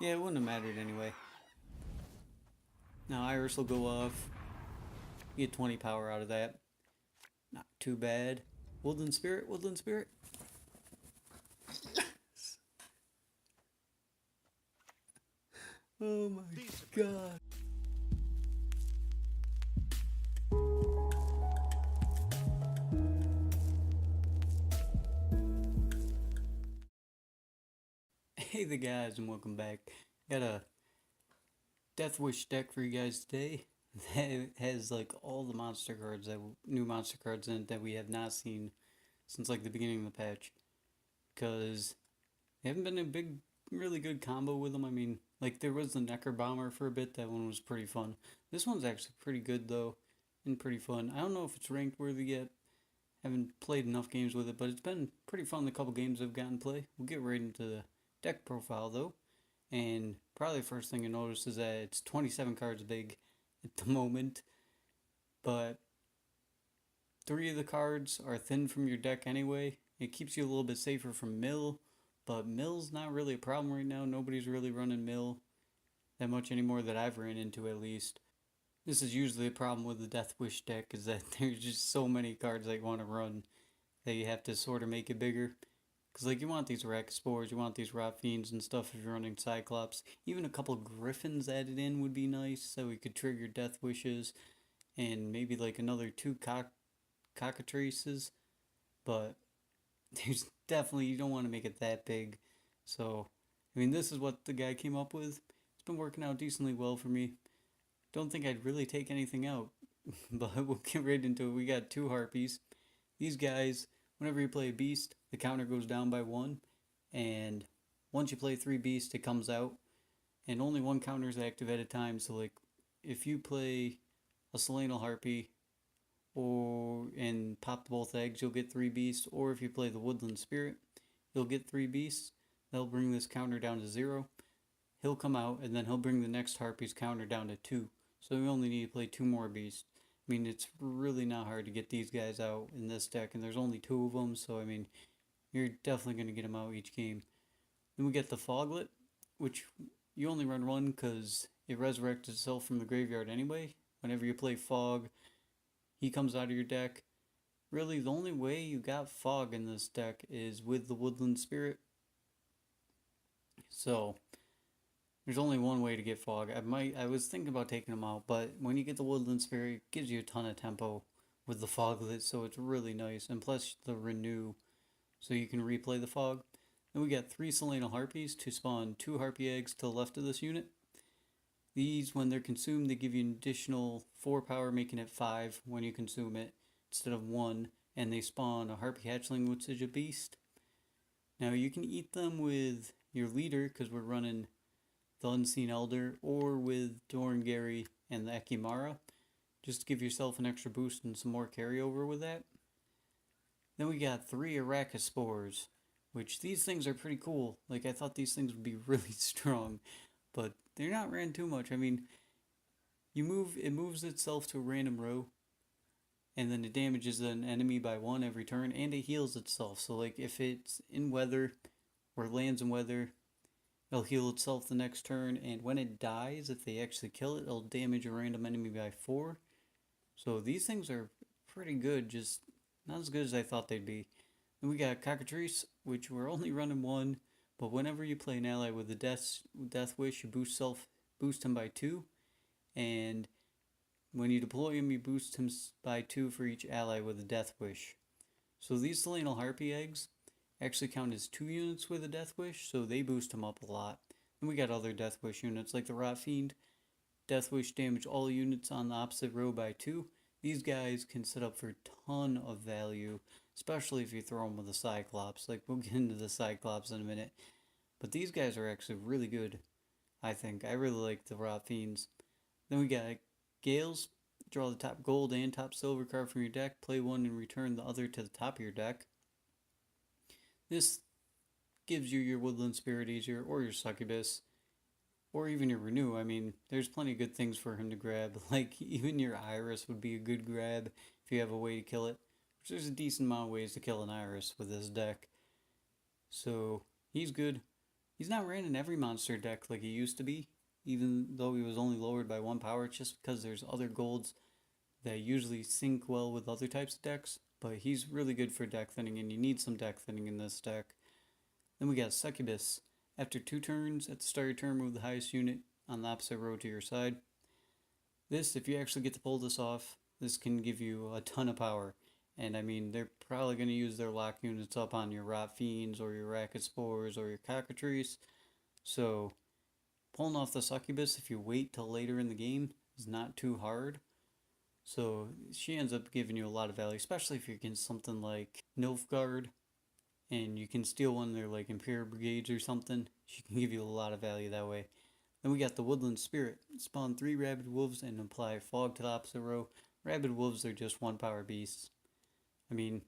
Yeah, it wouldn't have mattered anyway. Now Iris will go off. You get 20 power out of that. Not too bad. Woodland Spirit, Woodland Spirit. Oh my god. Hey the guys and welcome back. Got a Deathwish deck for you guys today that has like all the monster cards that new monster cards in it that we have not seen since like the beginning of the patch. Because they haven't been a big, really good combo with them. I mean, like there was the Necker Bomber for a bit. That one was pretty fun. This one's actually pretty good though, and pretty fun. I don't know if it's ranked worthy yet. Haven't played enough games with it, but it's been pretty fun the couple games I've gotten to play. We'll get right into the deck profile though. And probably the first thing you notice is that it's 27 cards big at the moment. But 3 of the cards are thin from your deck anyway. It keeps you a little bit safer from mill. But mill's not really a problem right now. Nobody's really running mill that much anymore that I've ran into at least. This is usually a problem with the Deathwish deck, is that there's just so many cards that you want to run that you have to sort of make it bigger. Because like you want these Arrakis Spores, you want these Rot Fiends and stuff if you're running Cyclops. Even a couple Griffins added in would be nice, so we could trigger Death Wishes. And maybe like another 2 Cockatrices. But there's definitely, you don't want to make it that big. So, I mean, this is what the guy came up with. It's been working out decently well for me. Don't think I'd really take anything out. But we'll get right into it. We got 2 Harpies. These guys, whenever you play a beast, the counter goes down by 1. And once you play 3 beasts, it comes out. And only 1 counter is active at a time. So, like, if you play a Selenial Harpy and pop both eggs, you'll get 3 beasts. Or if you play the Woodland Spirit, you'll get 3 beasts. They'll bring this counter down to 0. He'll come out, and then he'll bring the next Harpy's counter down to 2. So we only need to play 2 more beasts. I mean, it's really not hard to get these guys out in this deck, and there's only 2 of them, so I mean, you're definitely going to get them out each game. Then we get the Foglet, which you only run 1 because it resurrects itself from the graveyard anyway. Whenever you play Fog, he comes out of your deck. Really, the only way you got Fog in this deck is with the Woodland Spirit. So, there's only one way to get Fog. I was thinking about taking him out, but when you get the Woodland Spirit, it gives you a ton of tempo with the Foglet, so it's really nice. And plus the Renew, so you can replay the Fog. Then we got 3 Selenial Harpies to spawn 2 Harpy eggs to the left of this unit. These, when they're consumed, they give you an additional 4 power, making it 5 when you consume it, instead of 1. And they spawn a Harpy Hatchling, which is a beast. Now you can eat them with your leader, because we're running the Unseen Elder, or with Dorngary and the Ekimara, just to give yourself an extra boost and some more carryover with that. Then we got 3 Arrakis Spores, which these things are pretty cool. Like, I thought these things would be really strong, but they're not ran too much. I mean, it moves itself to a random row, and then it damages an enemy by 1 every turn, and it heals itself. So like, if it's in weather, or lands in weather, it'll heal itself the next turn, and when it dies, if they actually kill it, it'll damage a random enemy by 4. So these things are pretty good, just not as good as I thought they'd be. Then we got Cockatrice, which we're only running 1, but whenever you play an ally with the Deathwish, you boost him by 2, and when you deploy him, you boost him by 2 for each ally with a Deathwish. So these Selenial Harpy eggs actually count as 2 units with a Deathwish, so they boost him up a lot. And we got other Deathwish units like the Rot Fiend. Deathwish damage all units on the opposite row by 2. These guys can set up for a ton of value, especially if you throw them with the Cyclops. Like, we'll get into the Cyclops in a minute. But these guys are actually really good, I think. I really like the Rot Fiends. Then we got Gales. Draw the top gold and top silver card from your deck. Play 1 and return the other to the top of your deck. This gives you your Woodland Spirit easier, or your Succubus, or even your Renew. I mean, there's plenty of good things for him to grab. Like, even your Iris would be a good grab if you have a way to kill it. Which there's a decent amount of ways to kill an Iris with this deck. So, he's good. He's not ran in every monster deck like he used to be, even though he was only lowered by 1 power, just because there's other golds that usually sync well with other types of decks. But he's really good for deck thinning, and you need some deck thinning in this deck. Then we got Succubus. After 2 turns, at the start of your turn, move the highest unit on the opposite row to your side. This, if you actually get to pull this off, this can give you a ton of power. And I mean, they're probably going to use their lock units up on your Rot Fiends or your Arrakis Spores or your Cockatrice. So, pulling off the Succubus, if you wait till later in the game, is not too hard. So, she ends up giving you a lot of value, especially if you're against something like Nilfgaard and you can steal one of their like Imperial Brigades or something. She can give you a lot of value that way. Then we got the Woodland Spirit. Spawn 3 Rabid Wolves and apply Fog to the opposite row. Rabid Wolves are just 1 power beasts. I mean,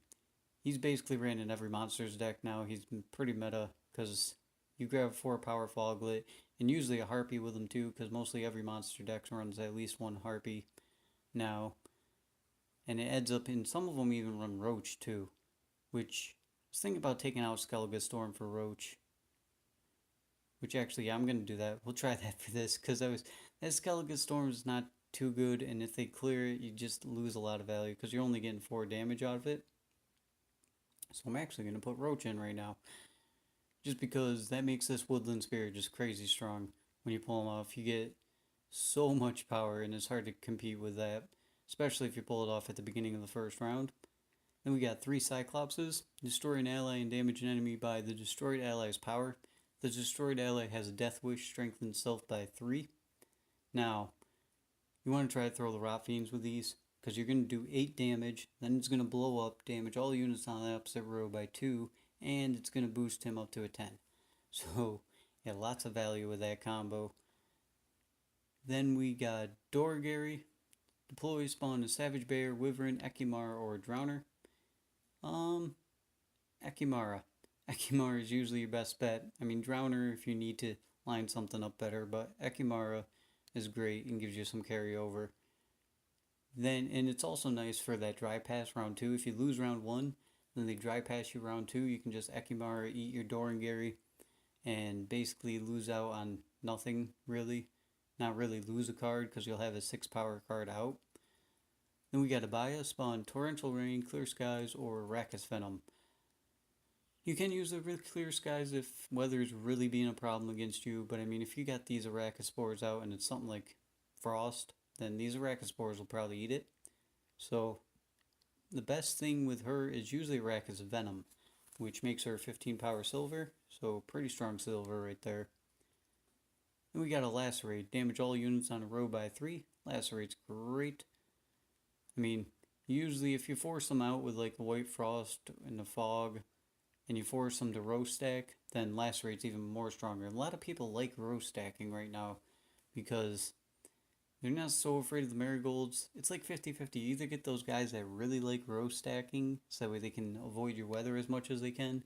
he's basically ran in every monster's deck now. He's been pretty meta because you grab 4 power Foglet and usually a Harpy with him too, because mostly every monster deck runs at least 1 Harpy now. And it adds up in some of them even run Roach too, which I was thinking about taking out Skellige Storm for Roach. Which actually, yeah, I'm going to do that. We'll try that for this, because that Skellige Storm is not too good, and if they clear it, you just lose a lot of value, because you're only getting 4 damage out of it. So I'm actually going to put Roach in right now, just because that makes this Woodland Spirit just crazy strong. When you pull him off, you get so much power, and it's hard to compete with that, especially if you pull it off at the beginning of the first round. Then we got 3 Cyclopses. Destroy an ally and damage an enemy by the destroyed ally's power. The destroyed ally has a Deathwish, strengthened self by 3. Now, you want to try to throw the Rot Fiends with these, because you're going to do 8 damage, then it's going to blow up, damage all units on the opposite row by 2, and it's going to boost him up to a 10. So, yeah, lots of value with that combo. Then we got Dorgary. Deploy, spawn a Savage Bear, Wyvern, Ekimara, or Drowner. Ekimara. Ekimara is usually your best bet. I mean, Drowner if you need to line something up better, but Ekimara is great and gives you some carryover. Then, and it's also nice for that dry pass round 2. If you lose round 1, then they dry pass you round 2. You can just Ekimara, eat your Dorgary, and basically lose out on nothing, really. Not really lose a card, because you'll have a 6-power card out. Then we got Abaya, spawn Torrential Rain, Clear Skies, or Arrakis Venom. You can use the really Clear Skies if weather's really being a problem against you, but I mean, if you got these Arrakis Spores out and it's something like Frost, then these Arrakis Spores will probably eat it. So, the best thing with her is usually Arrakis Venom, which makes her 15-power silver, so pretty strong silver right there. Then we got a Lacerate, damage all units on a row by 3. Lacerate's great. I mean, usually if you force them out with like a White Frost and a Fog, and you force them to row stack, then Lacerate's even more stronger. A lot of people like row stacking right now because they're not so afraid of the marigolds. It's like 50-50. You either get those guys that really like row stacking, so that way they can avoid your weather as much as they can,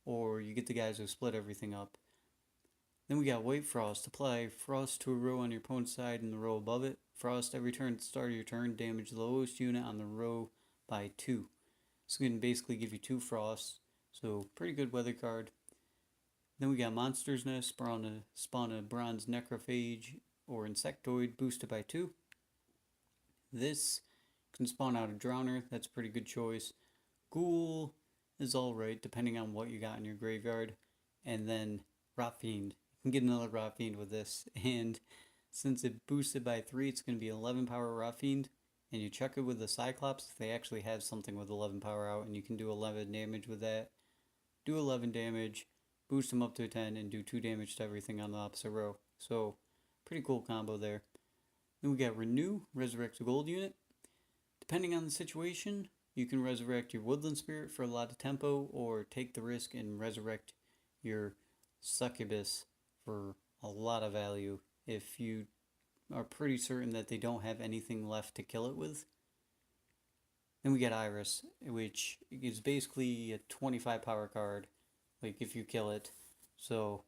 or you get the guys who split everything up. Then we got White Frost. Apply Frost to a row on your opponent's side and the row above it. Frost every turn at the start of your turn. Damage the lowest unit on the row by 2. So it can basically give you 2 Frosts. So, pretty good weather card. Then we got Monster's Nest, spawn a Bronze Necrophage or Insectoid, boosted by 2. This can spawn out a Drowner, that's a pretty good choice. Ghoul is alright, depending on what you got in your graveyard. And then Rot Fiend. You can get another Rot Fiend with this. And since it boosted by 3, it's going to be 11-power Rot Fiend. And you check it with the Cyclops if they actually have something with 11 power out, and you can do 11 damage with that. Do 11 damage, boost them up to a 10, and do 2 damage to everything on the opposite row. So, pretty cool combo there. Then we got Renew, resurrect a gold unit. Depending on the situation, you can resurrect your Woodland Spirit for a lot of tempo, or take the risk and resurrect your Succubus for a lot of value if you are pretty certain that they don't have anything left to kill it with. Then we got Iris, which is basically a 25-power card, like if you kill it. So,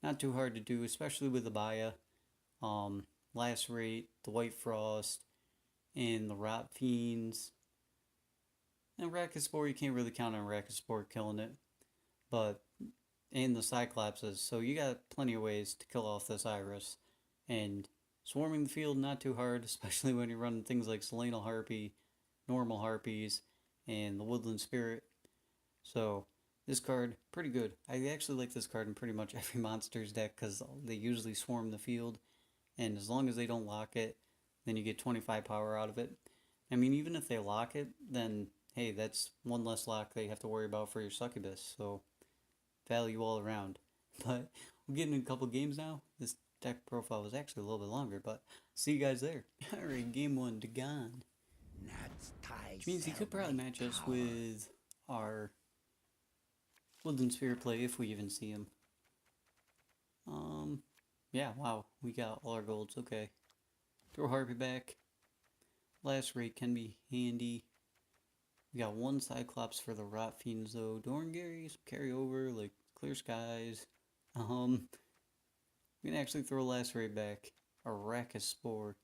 not too hard to do, especially with Abaya. Lacerate, the White Frost, and the Rot Fiends. And Arrakis Spore, you can't really count on Arrakis Spore killing it. But and the Cyclopses, so you got plenty of ways to kill off this Iris. And swarming the field, not too hard, especially when you're running things like Selenal Harpy, normal Harpies, and the Woodland Spirit. So this card, pretty good. I actually like this card in pretty much every monster's deck because they usually swarm the field, and as long as they don't lock it, then you get 25 power out of it. I mean, even if they lock it, then hey, that's one less lock they have to worry about for your Succubus, so value all around. But we're getting a couple games now. This deck profile was actually a little bit longer, but see you guys there. Alright, game 1, Dagon. Which means he could probably match us with our Woodland Spirit play if we even see him. Yeah, wow, we got all our golds, okay. Throw Harpy back. Last rate can be handy. We got one Cyclops for the Rot Fiends though. Dorngary's carry over, like Clear Skies. We can actually throw last rate back. Arrakis Spore.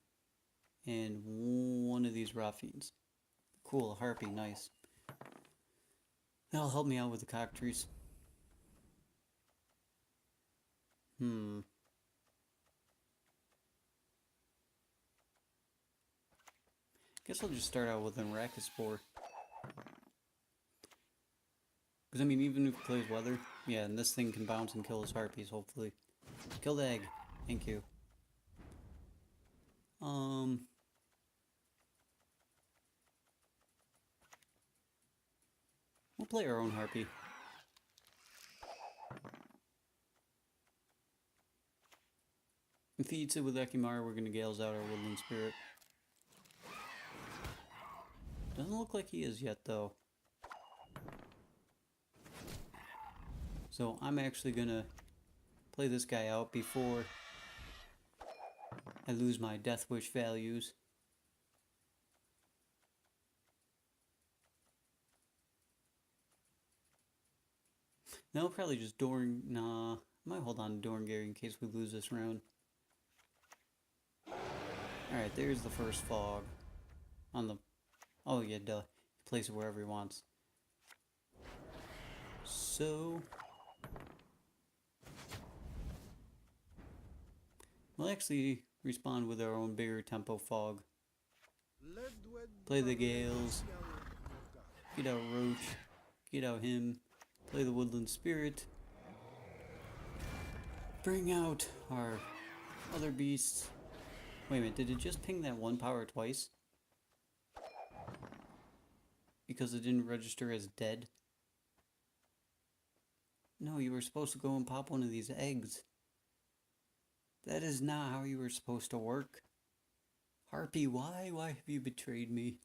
And one of these Rot Fiends. Cool, a Harpy, nice. That'll help me out with the Cockatrice. Guess I'll just start out with an Arrakis Spore. Because, I mean, even if he plays Weather, yeah, and this thing can bounce and kill his Harpies, hopefully. Kill the egg. Thank you. We'll play our own Harpy. If he eats it with Ekimar, we're going to Gales out our Woodland Spirit. Doesn't look like he is yet, though. So I'm actually going to play this guy out before I lose my Deathwish values. Now I'll probably just nah, I might hold on to Dorngary in case we lose this round. Alright, there's the first fog. On the... Oh yeah, duh. Place it wherever he wants. So... we'll actually respond with our own bigger tempo fog. Play the Gales. Get out Roach. Get out him. Play the Woodland Spirit. Bring out our other beasts. Wait a minute, did it just ping that one power twice? Because it didn't register as dead? No, you were supposed to go and pop one of these eggs. That is not how you were supposed to work. Harpy, why? Why have you betrayed me?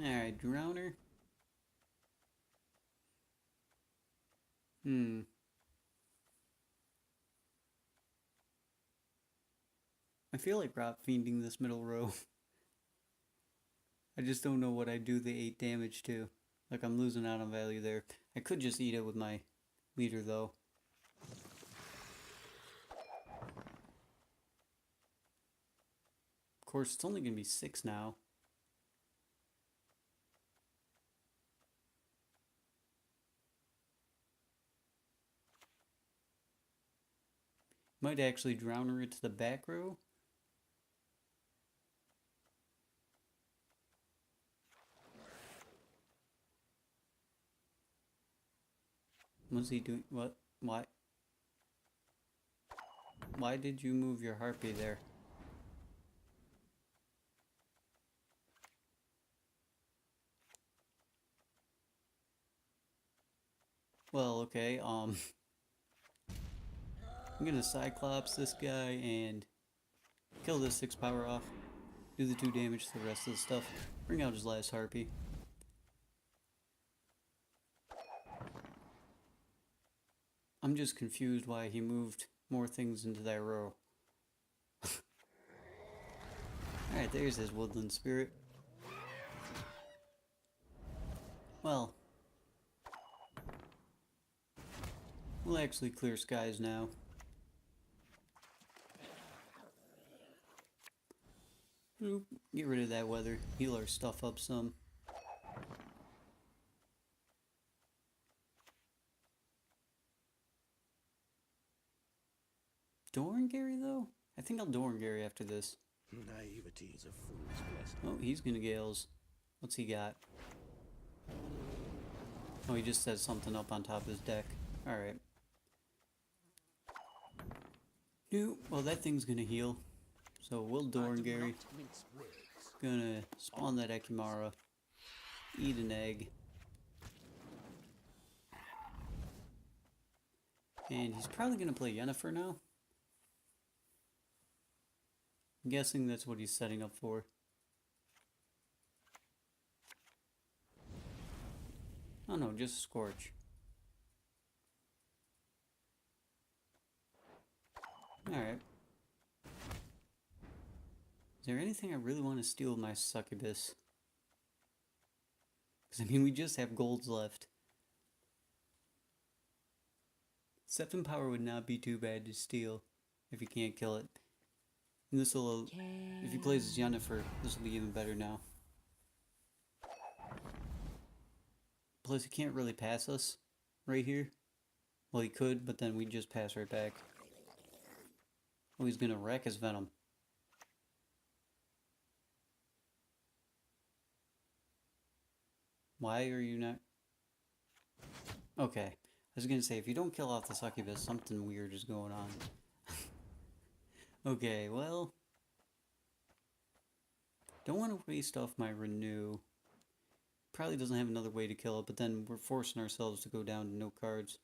Alright, Drowner. I feel like Rot Fiending this middle row. I just don't know what I do the 8 damage to. Like, I'm losing out on value there. I could just eat it with my leader, though. Of course, it's only going to be 6 now. Might actually Drowner it to the back row. What's he doing? What? Why? Why did you move your Harpy there? Well, okay, I'm gonna Cyclops this guy and kill this 6 power off. Do the 2 damage to the rest of the stuff. Bring out his last Harpy. I'm just confused why he moved more things into that row. Alright, there's his Woodland Spirit. Well, we'll actually clear skies now. Oop, get rid of that weather. Heal our stuff up some. Dorngary though? I think I'll Dorngary after this. Naivety is a fool's blessing. Oh, he's gonna Gales. What's he got? Oh, he just says something up on top of his deck. Alright. Nope. Well, that thing's gonna heal. So we'll Dorngary. Gonna spawn that Ekimara. Eat an egg. And he's probably gonna play Yennefer now. I'm guessing that's what he's setting up for. Oh no, just Scorch. Alright. Is there anything I really want to steal with my Succubus? Because, I mean, we just have golds left. 7 power would not be too bad to steal if you can't kill it. And this will, if he plays as Yennefer, this will be even better now. Plus, he can't really pass us right here. Well, he could, but then we just pass right back. Oh, he's gonna wreck his Venom. Why are you not... Okay. I was gonna say, if you don't kill off the Succubus, something weird is going on. Okay, well... Don't want to waste off my Renew. Probably doesn't have another way to kill it, but then we're forcing ourselves to go down to no cards.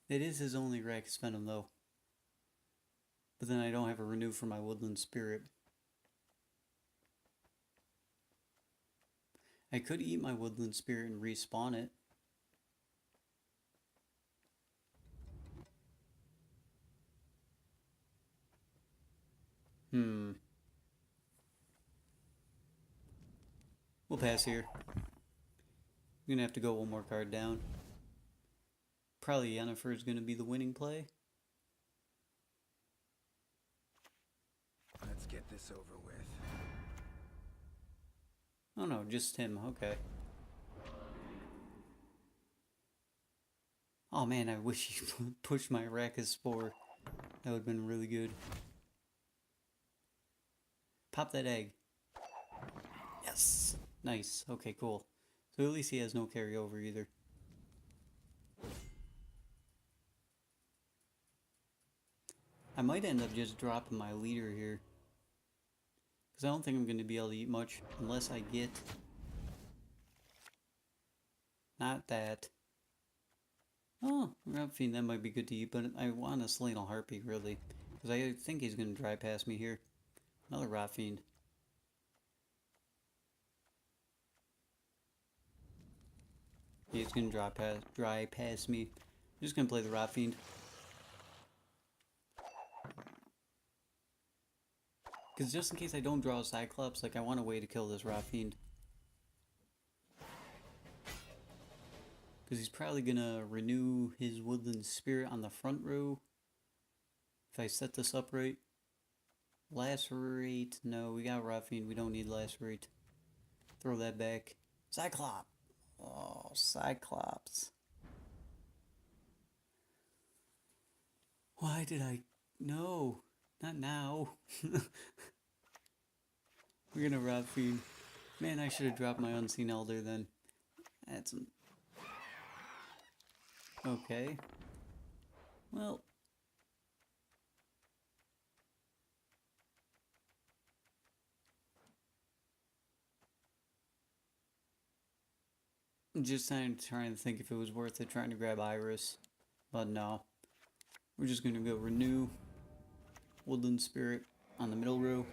It is his only Arrakis Venom, though. But then I don't have a Renew for my Woodland Spirit. I could eat my Woodland Spirit and respawn it. We'll pass here. We're gonna have to go one more card down. Probably Yennefer is gonna be the winning play. Let's get this over with. Oh no, just him. Okay. Oh man, I wish he pushed my Arrakis Spore. That would have been really good. Pop that egg. Yes! Nice. Okay, cool. So at least he has no carryover either. I might end up just dropping my leader here. Because I don't think I'm going to be able to eat much unless I get... Not that. Oh, Rapine, that might be good to eat, but I want a Slaynal Harpy, really. Because I think he's going to dry pass me here. Another Rapine. He's going to dry pass me. I'm just going to play the Rapine. Because just in case I don't draw a Cyclops, like, I want a way to kill this Rapine. Because he's probably going to renew his Woodland Spirit on the front row. If I set this up right. Lacerate. No, we got Rapine. We don't need Lacerate. Throw that back. Cyclops. Oh, Cyclops. Why did I... No. Not now. We're gonna Rapine. Man, I should have dropped my Unseen Elder then. That's... Okay. Well... I'm just trying to think if it was worth it trying to grab Iris. But no. We're just gonna go Renew. Woodland Spirit on the middle row.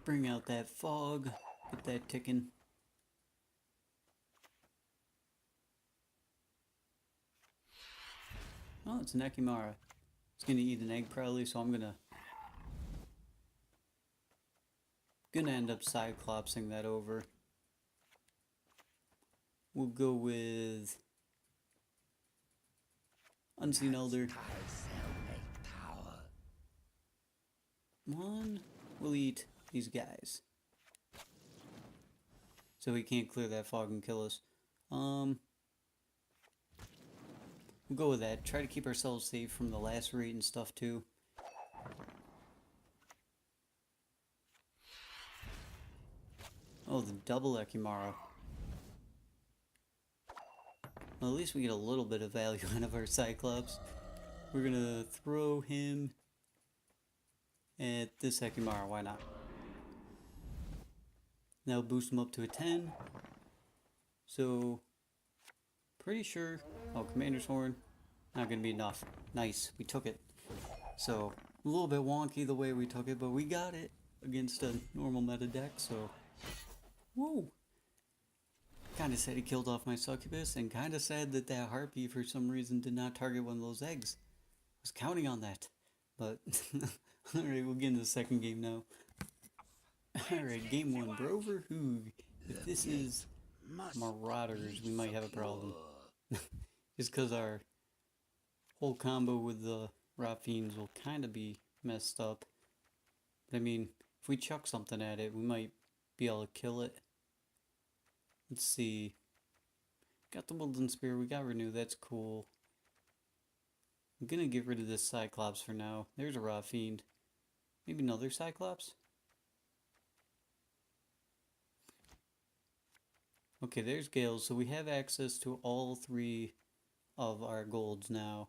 Bring out that fog. Get that ticking. Oh, it's an Ekimara. It's gonna eat an egg probably, so I'm gonna end up Cyclopsing that over. We'll go with Unseen Elder. One. We'll eat these guys. So we can't clear that fog and kill us. We'll go with that. Try to keep ourselves safe from the lacerate and stuff too. Oh, the double Ekimara. Well, at least we get a little bit of value out of our Cyclops. We're gonna throw him at this Ekimara, why not? Now boost him up to a 10. So, pretty sure... Oh, Commander's Horn. Not gonna be enough. Nice, we took it. So, a little bit wonky the way we took it, but we got it against a normal meta deck, so... Woo! Kinda sad he killed off my Succubus, and kinda sad that that Harpy for some reason did not target one of those eggs. I was counting on that, but... Alright, we'll get into the second game now. Alright, game 1, Brover Hoog. If this is Marauders, we might have a problem. Just because our whole combo with the Rot Fiends will kind of be messed up. But I mean, if we chuck something at it, we might be able to kill it. Let's see. Got the Woodland Spear, we got Renew, that's cool. I'm gonna get rid of this Cyclops for now. There's a Rot Fiend. Maybe another Cyclops? Okay, there's Gales, so we have access to all 3 of our golds now.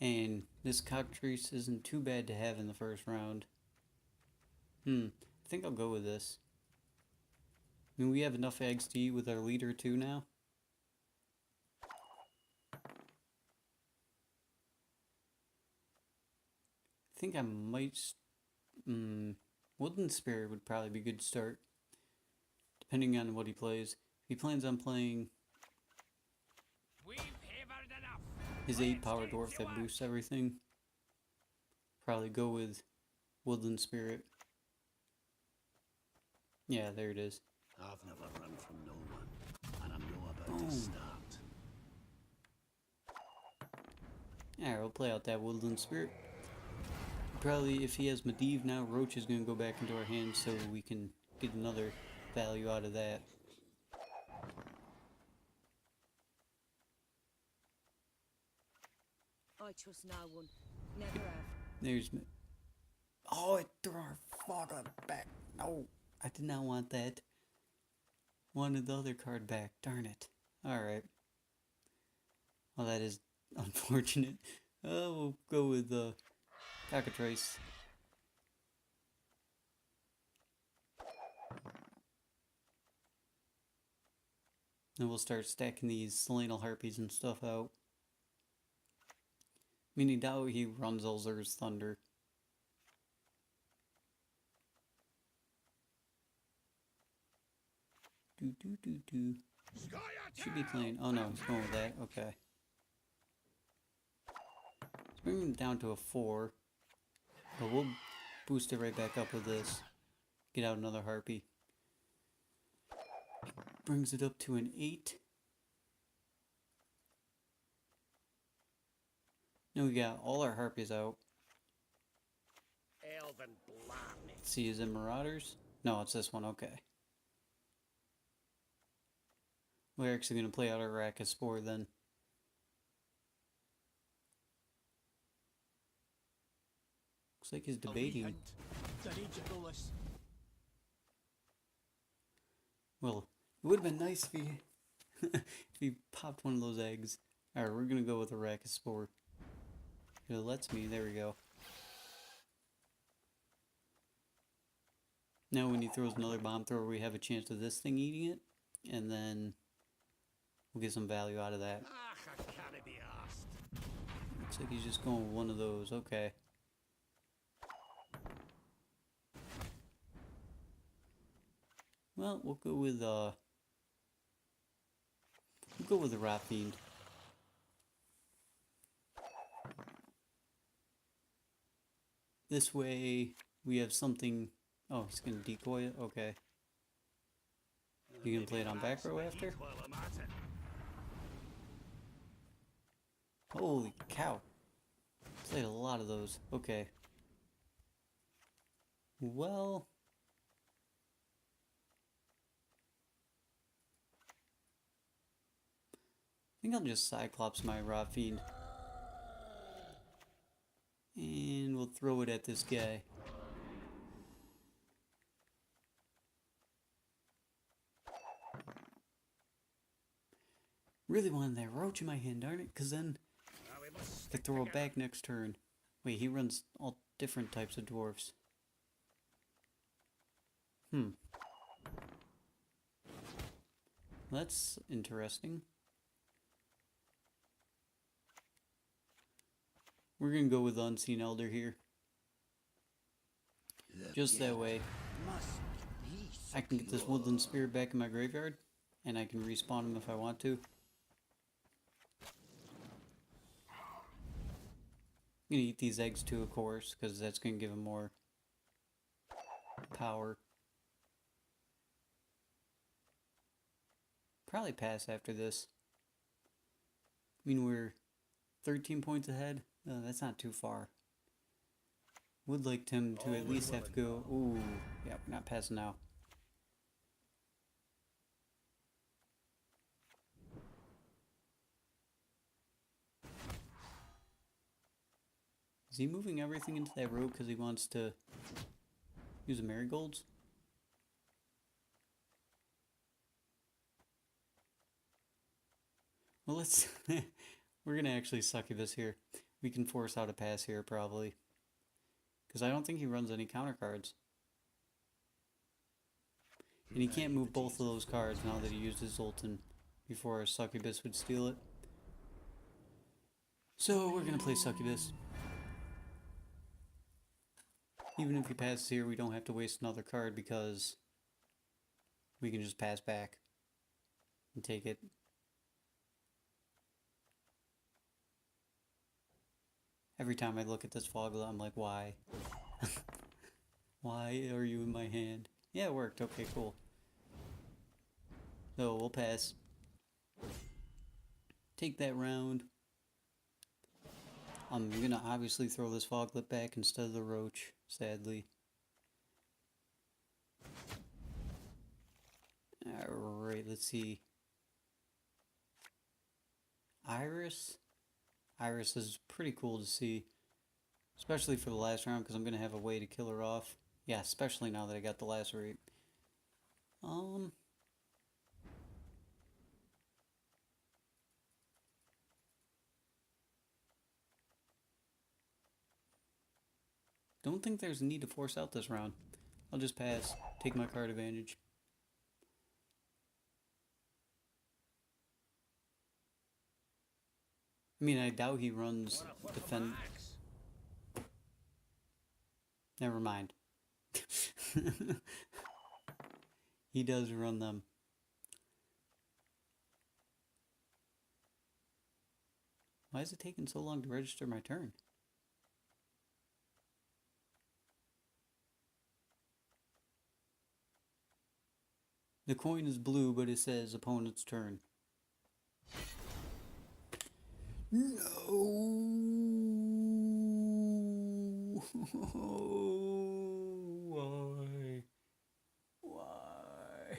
And this Cockatrice isn't too bad to have in the first round. I think I'll go with this. I mean, we have enough eggs to eat with our leader too now. I think I might... Woodland Spirit would probably be a good start. Depending on what he plays. If he plans on playing his 8 power dwarf that boosts everything, probably go with Woodland Spirit. Yeah, there it is. I've never run from no one, and I'm no about to start. Alright, we'll play out that Woodland Spirit. Probably, if he has Medivh now, Roach is going to go back into our hands so we can get another value out of that. I trust no one. Never have. There's... Oh, it threw our fog back. No, I did not want that. Wanted the other card back. Darn it. Alright. Well, that is unfortunate. We'll go with Cockatrice. Then we'll start stacking these Selenal Harpies and stuff out. Meaning doubt he runs Ulzur's Thunder. Should be playing. Oh no, he's going with that. Okay. Let's bring him down to a 4. But we'll boost it right back up with this. Get out another Harpy. Brings it up to an 8. Now we got all our Harpies out. Let's see, is it Marauders? No, it's this one, okay. We're actually going to play out our Arrakis Spore then. Looks like he's debating. Well, it would have been nice if he, if he popped one of those eggs. Alright, we're going to go with Arrakis Spore. It lets me, there we go. Now when he throws another bomb thrower, we have a chance of this thing eating it. And then we'll get some value out of that. Looks like he's just going with one of those, okay. Well, we'll go with the Rot Fiend. This way we have something. Oh, he's gonna decoy it? Okay. You gonna play it on back row after? Holy cow. Played a lot of those. Okay. Well... I think I'll just Cyclops my Rot Fiend. And we'll throw it at this guy. Really wanted that roach in my hand, darn it, because then I could throw it back next turn. Wait, he runs all different types of dwarves. That's interesting. We're gonna go with Unseen Elder here. Just that way, I can get this Woodland Spirit back in my graveyard, and I can respawn him if I want to. I'm gonna eat these eggs too, of course, because that's gonna give him more power. Probably pass after this. I mean, we're 13 points ahead. That's not too far. Would like him to at least have to go. Ooh, yeah, we're not passing now. Is he moving everything into that road because he wants to use the marigolds? Well, let's... We're gonna actually Succubus here. We can force out a pass here, probably. Because I don't think he runs any counter cards. And he can't move both of those cards now that he used his Zoltan before Succubus would steal it. So we're gonna play Succubus. Even if he passes here, we don't have to waste another card because we can just pass back and take it. Every time I look at this Foglet, I'm like, why? Why are you in my hand? Yeah, it worked. Okay, cool. So, we'll pass. Take that round. I'm gonna obviously throw this Foglet back instead of the Roach, sadly. Alright, let's see. Iris? Iris is pretty cool to see. Especially for the last round, because I'm going to have a way to kill her off. Yeah, especially now that I got the Lacerate. Don't think there's a need to force out this round. I'll just pass. Take my card advantage. I mean, I doubt he runs defend. Never mind. He does run them. Why is it taking so long to register my turn? The coin is blue, but it says opponent's turn. No! Why? Why?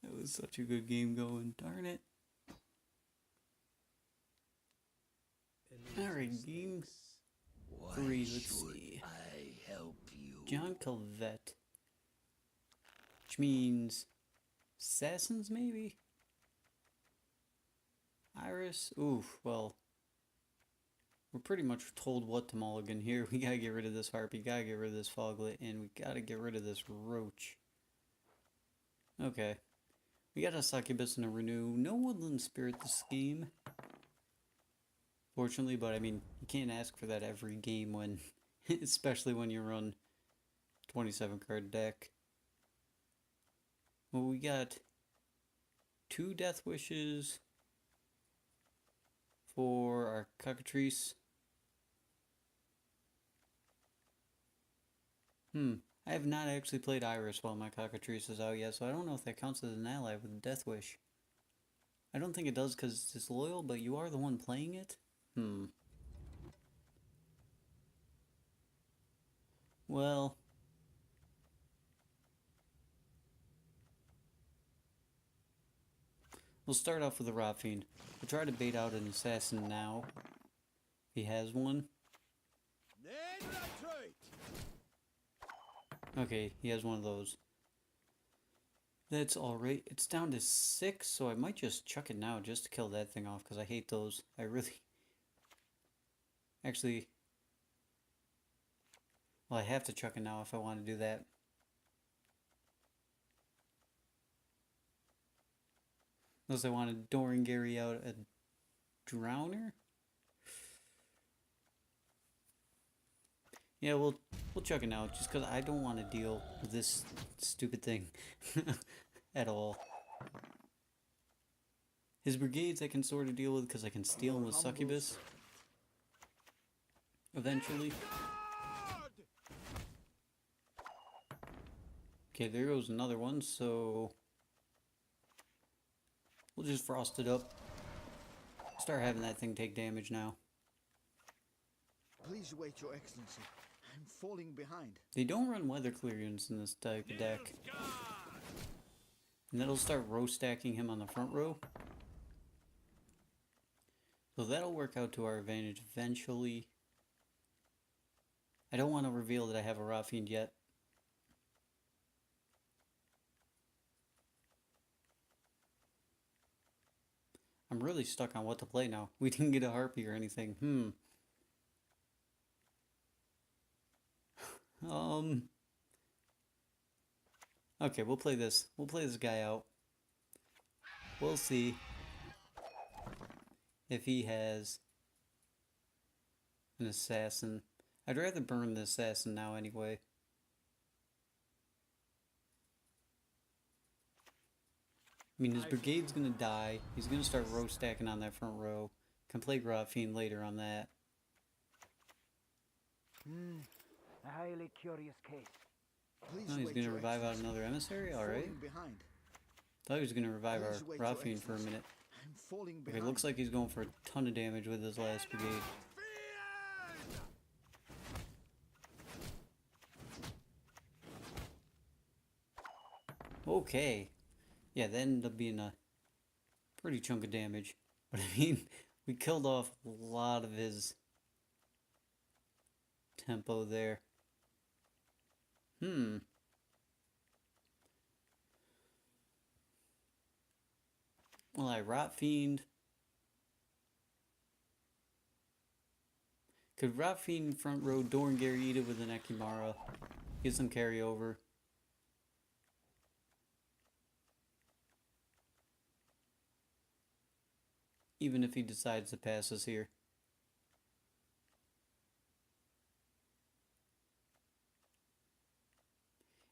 That was such a good game going. Darn it. Alright, game 3, let's see. I help you? John Calvet. Which means assassins, maybe? Iris? Oof, well. We're pretty much told what to mulligan here. We gotta get rid of this Harpy, gotta get rid of this Foglet, and we gotta get rid of this Roach. Okay. We got a Succubus and a Renew. No Woodland Spirit this game. Fortunately, but I mean, you can't ask for that every game when, especially when you run 27 card deck. Well, we got 2 Deathwishes for our Cockatrice. I have not actually played Iris while my Cockatrice is out yet, so I don't know if that counts as an ally with Deathwish. I don't think it does because it's disloyal, but you are the one playing it? Well, we'll start off with the Rot Fiend. We'll try to bait out an assassin now, if he has one. Okay, he has one of those. That's alright. It's down to 6, so I might just chuck it now just to kill that thing off, because I hate those. I really... Actually... Well, I have to chuck it now if I want to do that. Unless I want to Dorangary out a Drowner? Yeah, we'll chuck it now, just because I don't want to deal with this stupid thing at all. His brigades I can sort of deal with because I can steal him with Succubus. Eventually. Okay, there goes another one, so... We'll just frost it up. Start having that thing take damage now. Please wait, Your Excellency. I'm falling behind. They don't run weather clearance in this type of deck. And that'll start row stacking him on the front row. So that'll work out to our advantage eventually. I don't want to reveal that I have a Rot Fiend yet. I'm really stuck on what to play now. We didn't get a Harpy or anything. Okay, we'll play this. We'll play this guy out. We'll see if he has an assassin. I'd rather burn the assassin now anyway. I mean, his brigade's gonna die. He's gonna start row stacking on that front row. Can play Rot Fiend later on that. A highly curious case. Please Oh, he's wait, gonna Your revive out Excellency. another emissary? Alright. Falling behind. Thought he was gonna revive our Please wait, Rot Your Fiend for a Excellency. minute. I'm falling Okay, behind. looks like he's going for a ton of damage with his last brigade. Okay. Yeah, that ended up being a pretty chunk of damage. But I mean, we killed off a lot of his tempo there. Well, I Rot Fiend. Could Rot Fiend front row Dorangary eat it with an Ekimara? Get some carryover. Even if he decides to pass us here.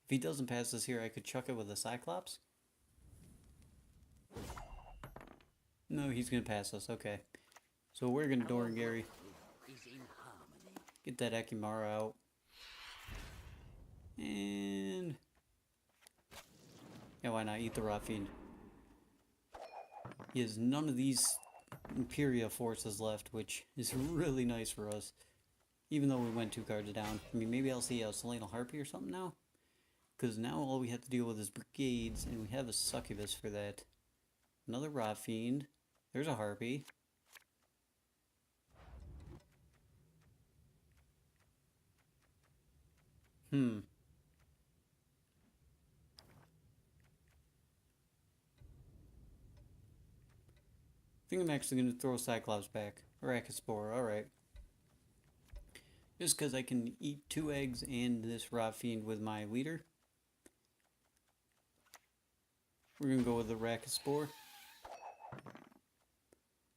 If he doesn't pass us here, I could chuck it with a Cyclops. No, he's gonna pass us. Okay. So we're gonna Dorangary. Get that Ekimara out. And... yeah, why not? Eat the Rot Fiend. He has none of these Imperia forces left, which is really nice for us. Even though we went 2 cards down. I mean, maybe I'll see a Selena Harpy or something now. Because now all we have to deal with is brigades, and we have a Succubus for that. Another Rot Fiend. There's a Harpy. I think I'm actually going to throw Cyclops back. Arrakis Spore, alright. Just because I can eat 2 eggs and this Rot Fiend with my leader. We're going to go with the Arrakis Spore.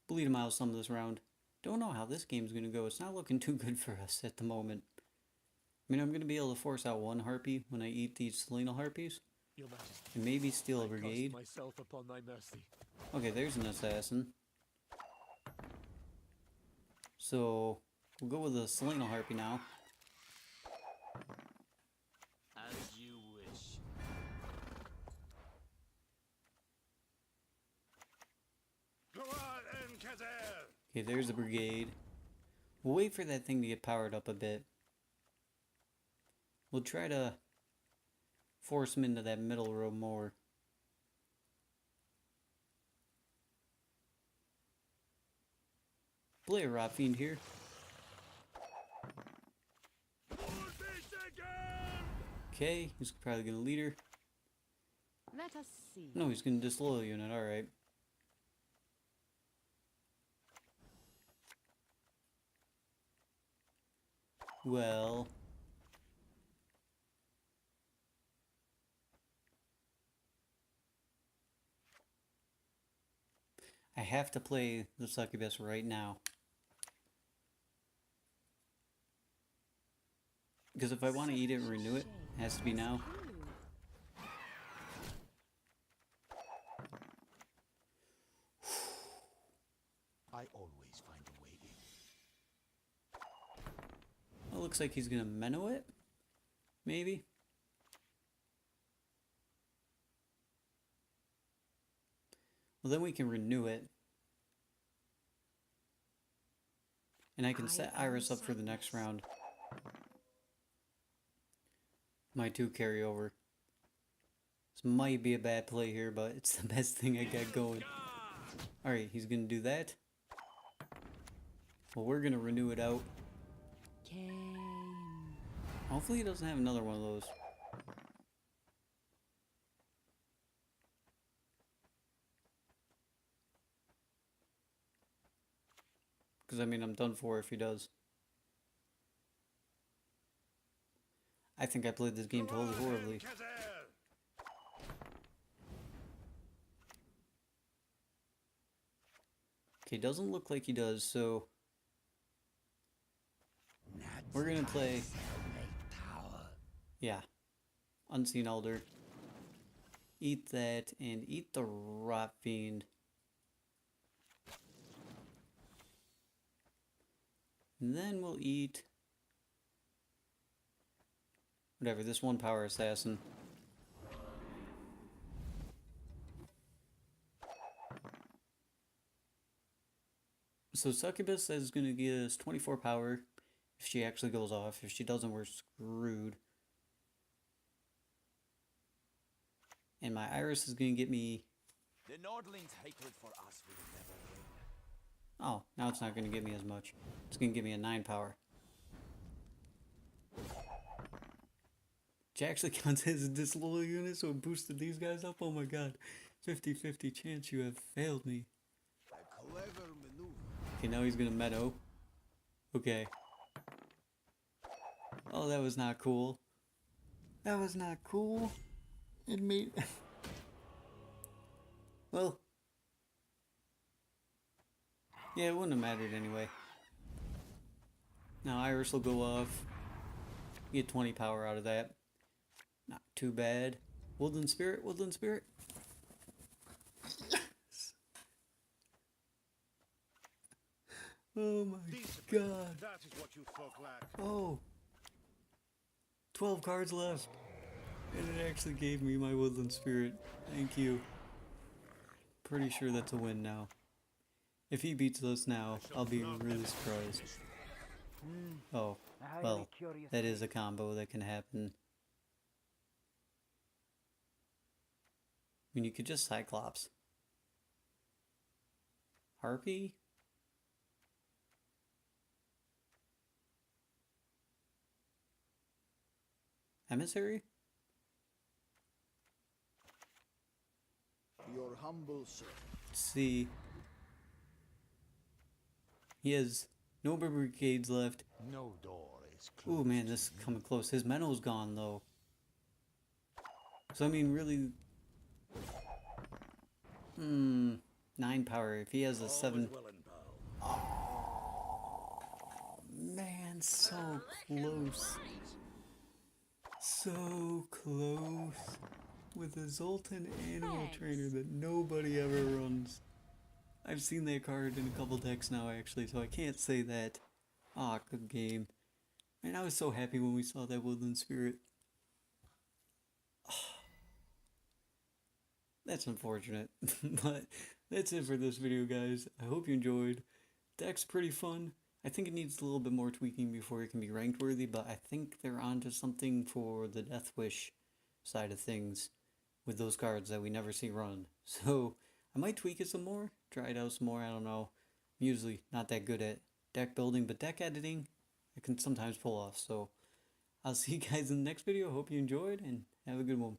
Bleed him out some of this round. Don't know how this game's going to go. It's not looking too good for us at the moment. I mean, I'm going to be able to force out 1 Harpy when I eat these Selena Harpies. And maybe steal a brigade. Myself upon thy mercy. Okay, there's an assassin. So, we'll go with the Selena Harpy now. As you wish. Okay, there's the brigade. We'll wait for that thing to get powered up a bit. We'll try to force him into that middle row more. Play a Rot Fiend here. Okay, he's probably gonna lead her. Let us see. No, he's gonna disloyal unit, alright. Well, I have to play the Succubus right now. Because if I want to eat it and renew it, it has to be now. I always find a way in. Well, it looks like he's gonna Menno it. Maybe. Well, then we can renew it. And I can set Iris up for the next round. My 2 carryover. This might be a bad play here, but it's the best thing I got going. Alright, he's gonna do that. Well, we're gonna renew it out. Hopefully he doesn't have another one of those. Because, I mean, I'm done for if he does. I think I played this game totally horribly. Okay, doesn't look like he does, so... we're gonna play... yeah. Unseen Elder. Eat that, and eat the Rot Fiend. And then we'll eat... whatever, this 1 power assassin. So Succubus is going to give us 24 power if she actually goes off. If she doesn't, we're screwed. And my Iris is going to get me... The Nordling's hatred for us will never win. oh, now it's not going to give me as much. It's going to give me a 9 power. Which actually counts as a disloyal unit, so it boosted these guys up. Oh my god. 50-50 chance you have failed me. A clever maneuver. Okay, now he's gonna Meadow. Okay. Oh, that was not cool. That was not cool. It made... well. Yeah, it wouldn't have mattered anyway. Now Iris will go off. Get 20 power out of that. Not too bad. Woodland Spirit, Woodland Spirit. Yes! Oh my god. That is what you folk lack. Oh. 12 cards left. And it actually gave me my Woodland Spirit. Thank you. Pretty sure that's a win now. If he beats us now, I'll be really surprised. Oh, well, that is a combo that can happen. I mean, you could just Cyclops. Harpy? Emissary? Your humble servant. Let's see. He has no brigades left. No door is closed. Ooh, man, this is coming close. His Menno's gone, though. So, I mean, really... 9 power. If he has a 7... oh, man, so close. So close. With a Zoltan Animal Trainer that nobody ever runs. I've seen that card in a couple decks now, actually, so I can't say that. Ah, good game. Man, I was so happy when we saw that Woodland Spirit. That's unfortunate, but that's it for this video, guys. I hope you enjoyed. deck's pretty fun. I think it needs a little bit more tweaking before it can be ranked worthy, but I think they're onto something for the Deathwish side of things with those cards that we never see run. So I might tweak it some more, try it out some more, I don't know. I'm usually not that good at deck building, but deck editing I can sometimes pull off. So I'll see you guys in the next video. Hope you enjoyed and have a good one.